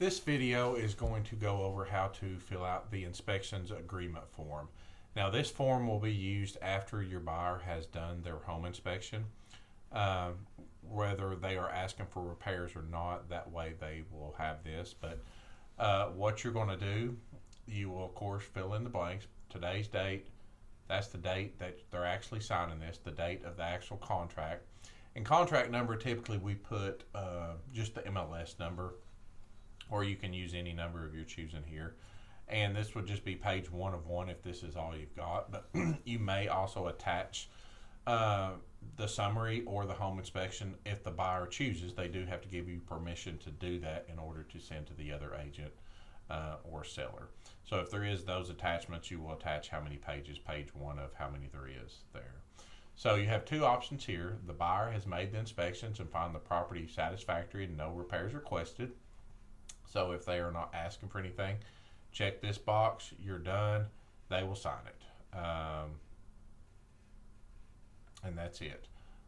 This video is going to go over how to fill out the inspections agreement form. Now this form will be used after your buyer has done their home inspection. Whether they are asking for repairs or not, that way they will have this. But what you're going to do, you will of course fill in the blanks. Today's date, that's the date that they're actually signing this, the date of the actual contract. And contract number, typically we put just the MLS number, or you can use any number of your choosing here. And this would just be page 1 of 1 if this is all you've got. But you may also attach the summary or the home inspection if the buyer chooses. They do have to give you permission to do that in order to send to the other agent or seller. So if there is those attachments, you will attach how many pages, page 1 of how many there is there. So you have two options here. The buyer has made the inspections and found the property satisfactory and no repairs requested. So if they are not asking for anything, check this box, you're done, they will sign it. And that's it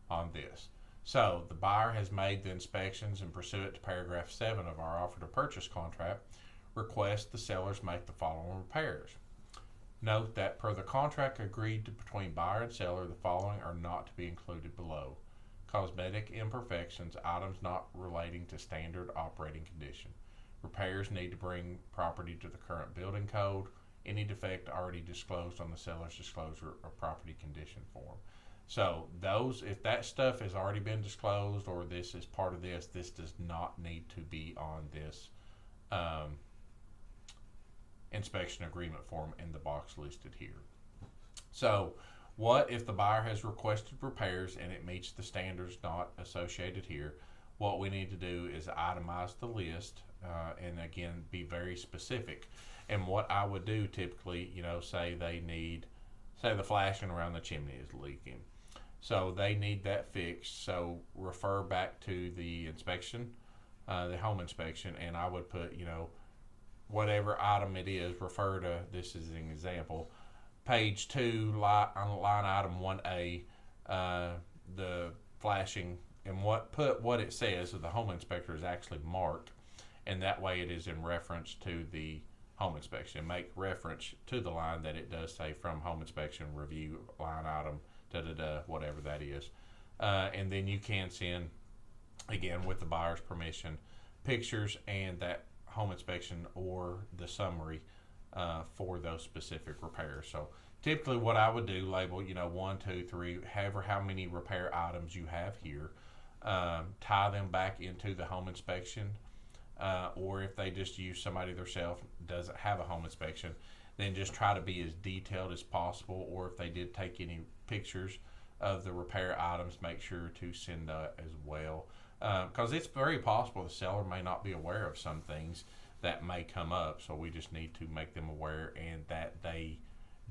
on this. So the buyer has made the inspections and pursuant to paragraph 7 of our offer to purchase contract, request the sellers make the following repairs. Note that per the contract agreed to between buyer and seller, the following are not to be included below: cosmetic imperfections, items not relating to standard operating condition. Repairs need to bring property to the current building code. Any defect already disclosed on the seller's disclosure or property condition form. So those, if that stuff has already been disclosed or this is part of this, this does not need to be on this inspection agreement form in the box listed here. So what if the buyer has requested repairs and it meets the standards not associated here? What we need to do is itemize the list and again be very specific. And what I would do typically, say they need, say the flashing around the chimney is leaking, so they need that fixed. So refer back to the inspection, the home inspection, and I would put, whatever item it is, refer to, this is an example, page 2, line item 1A, the flashing, and what it says, so the home inspector is actually marked, and that way it is in reference to the home inspection. Make reference to the line that it does say from home inspection review line item whatever that is, and then you can send, again with the buyer's permission, pictures and that home inspection or the summary for those specific repairs. So typically what I would do, label 1, 2, 3, however how many repair items you have here, tie them back into the home inspection, or if they just use somebody themselves doesn't have a home inspection, then just try to be as detailed as possible. Or if they did take any pictures of the repair items, make sure to send that as well, because it's very possible the seller may not be aware of some things that may come up. So we just need to make them aware and that they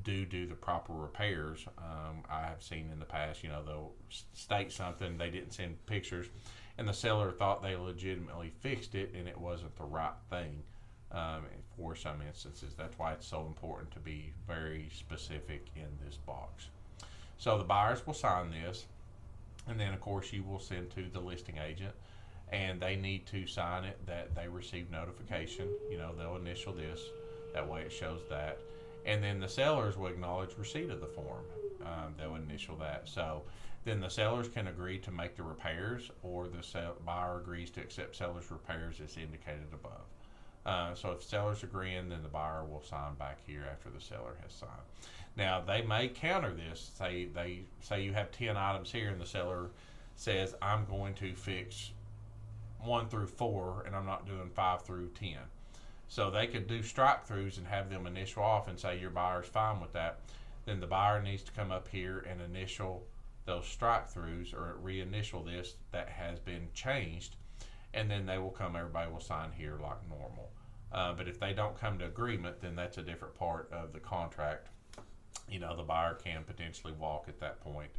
do the proper repairs. I have seen in the past, they'll state something, they didn't send pictures, and the seller thought they legitimately fixed it and it wasn't the right thing for some instances. That's why it's so important to be very specific in this box. So the buyers will sign this, and then of course you will send to the listing agent, and they need to sign it that they received notification. They'll initial this, that way it shows that. And then the sellers will acknowledge receipt of the form. They'll initial that. So then the sellers can agree to make the repairs, or the buyer agrees to accept seller's repairs as indicated above. So if seller's agreeing, then the buyer will sign back here after the seller has signed. Now they may counter this. Say you have 10 items here and the seller says, I'm going to fix 1 through 4 and I'm not doing 5 through 10. So they could do strike throughs and have them initial off and say your buyer's fine with that. Then the buyer needs to come up here and initial those strike throughs, or reinitial this that has been changed, and then everybody will sign here like normal. But if they don't come to agreement, then that's a different part of the contract. The buyer can potentially walk at that point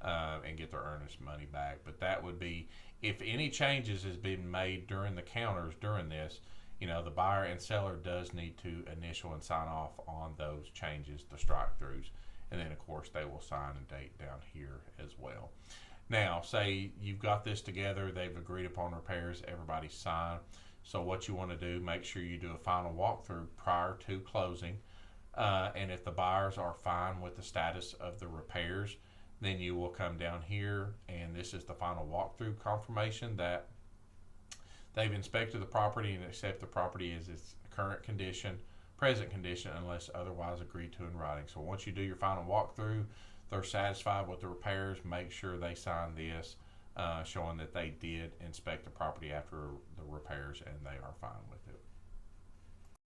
and get their earnest money back. But that would be, if any changes has been made during the counters during this, the buyer and seller does need to initial and sign off on those changes, the strike throughs, and then of course they will sign and date down here as well. Now, say you've got this together, they've agreed upon repairs, everybody's signed. So what you want to do, make sure you do a final walkthrough prior to closing. And if the buyers are fine with the status of the repairs, then you will come down here, and this is the final walkthrough confirmation that they've inspected the property and accept the property as its current condition, present condition, unless otherwise agreed to in writing. So once you do your final walkthrough, they're satisfied with the repairs, make sure they sign this, showing that they did inspect the property after the repairs and they are fine with it.